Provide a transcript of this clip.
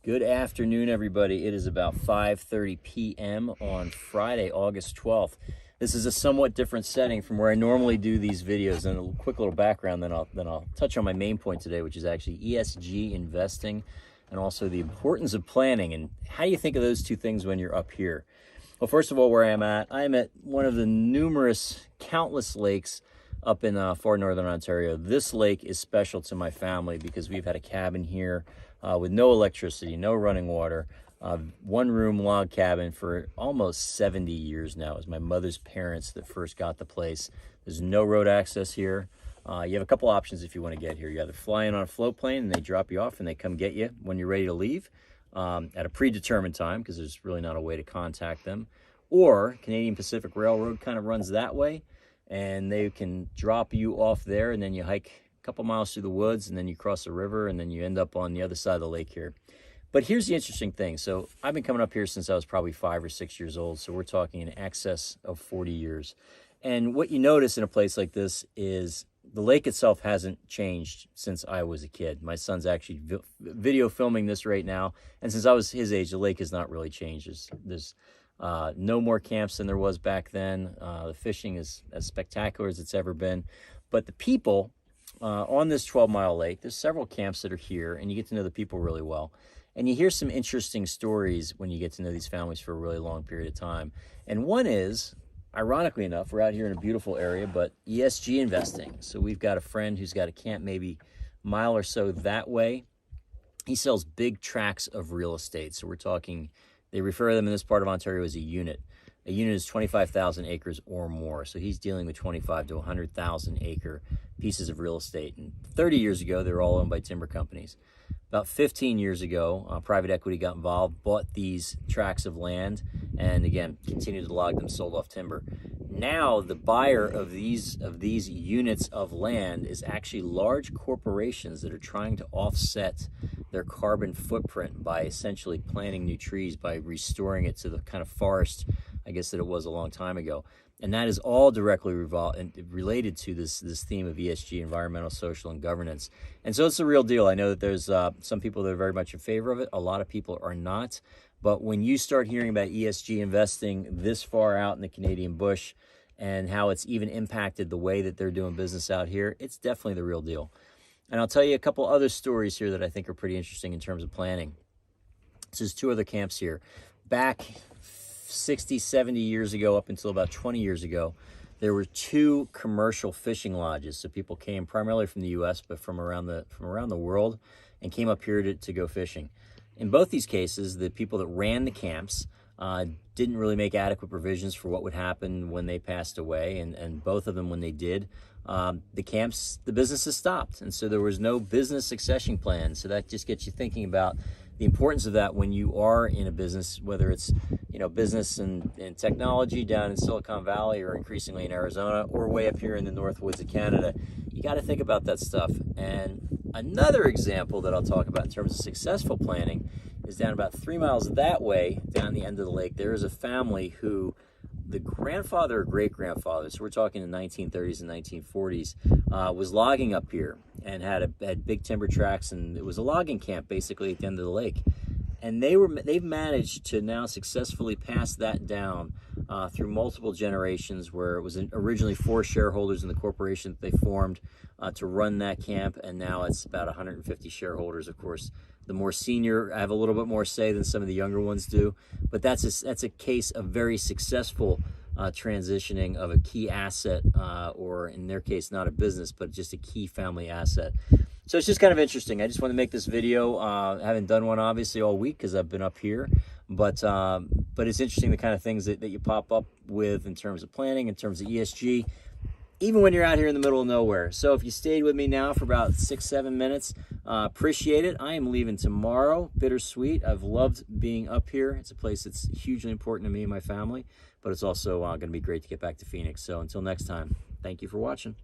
Good afternoon, everybody. It is about 5:30 p.m. on Friday, August 12th. This is a somewhat different setting from where I normally do these videos. And a quick little background, then I'll touch on my main point today, which is actually ESG investing and also the importance of planning. And how do you think of those two things when you're up here? Well, first of all, where I'm at one of the numerous, countless lakes up in far northern Ontario. This lake is special to my family because we've had a cabin here with no electricity, no running water, one-room log cabin for almost 70 years now. It was my mother's parents that first got the place. There's no road access here. You have a couple options if you want to get here. You either fly in on a float plane and they drop you off and they come get you when you're ready to leave at a predetermined time, because there's really not a way to contact them. Or Canadian Pacific Railroad kind of runs that way, and they can drop you off there, and then you hike a couple miles through the woods, and then you cross the river, and then you end up on the other side of the lake here. But here's the interesting thing. So I've been coming up here since I was probably 5 or 6 years old, so we're talking in excess of 40 years. And what you notice in a place like this is the lake itself hasn't changed since I was a kid. My son's actually video filming this right now, and since I was his age, the lake has not really changed. There's no more camps than there was back then. The fishing is as spectacular as it's ever been. But the people on this 12-mile lake, there's several camps that are here, and you get to know the people really well. And you hear some interesting stories when you get to know these families for a really long period of time. And one is, ironically enough, we're out here in a beautiful area, but ESG investing. So we've got a friend who's got a camp maybe a mile or so that way. He sells big tracts of real estate. So we're talking, they refer to them in this part of Ontario as a unit. A unit is 25,000 acres or more. So he's dealing with 25 to 100,000 acre pieces of real estate. And 30 years ago, they were all owned by timber companies. About 15 years ago, private equity got involved, bought these tracts of land, and again, continued to log them, sold off timber. Now, the buyer of these units of land is actually large corporations that are trying to offset their carbon footprint by essentially planting new trees, by restoring it to the kind of forest, I guess, that it was a long time ago. And that is all directly related to this theme of ESG, environmental, social, and governance. And so it's a real deal. I know that there's some people that are very much in favor of it. A lot of people are not. But when you start hearing about ESG investing this far out in the Canadian bush and how it's even impacted the way that they're doing business out here, it's definitely the real deal. And I'll tell you a couple other stories here that I think are pretty interesting in terms of planning. This is two other camps here. Back 60, 70 years ago, up until about 20 years ago, there were two commercial fishing lodges. So people came primarily from the U.S., but from around the world, and came up here to go fishing. In both these cases, the people that ran the camps didn't really make adequate provisions for what would happen when they passed away, and both of them, when they did, the businesses stopped, and so there was no business succession plan. So that just gets you thinking about the importance of that when you are in a business, whether it's business and technology down in Silicon Valley or increasingly in Arizona or way up here in the North Woods of Canada. You got to think about that stuff. And another example that I'll talk about in terms of successful planning is down about 3 miles that way, down the end of the lake. There is a family who the grandfather or great-grandfather, so we're talking the 1930s and 1940s, was logging up here and had big timber tracts, and it was a logging camp basically at the end of the lake. And they've managed to now successfully pass that down through multiple generations, where it was originally 4 shareholders in the corporation that they formed to run that camp, and now it's about 150 shareholders. Of course, the more senior have a little bit more say than some of the younger ones do, but that's a case of very successful transitioning of a key asset, or in their case, not a business, but just a key family asset. So it's just kind of interesting. I just want to make this video. I haven't done one obviously all week because I've been up here, but it's interesting the kind of things that you pop up with in terms of planning, in terms of ESG, even when you're out here in the middle of nowhere. So if you stayed with me now for about 6-7 minutes, appreciate it. I am leaving tomorrow. Bittersweet. I've loved being up here. It's a place that's hugely important to me and my family, but it's also going to be great to get back to Phoenix. So until next time, thank you for watching.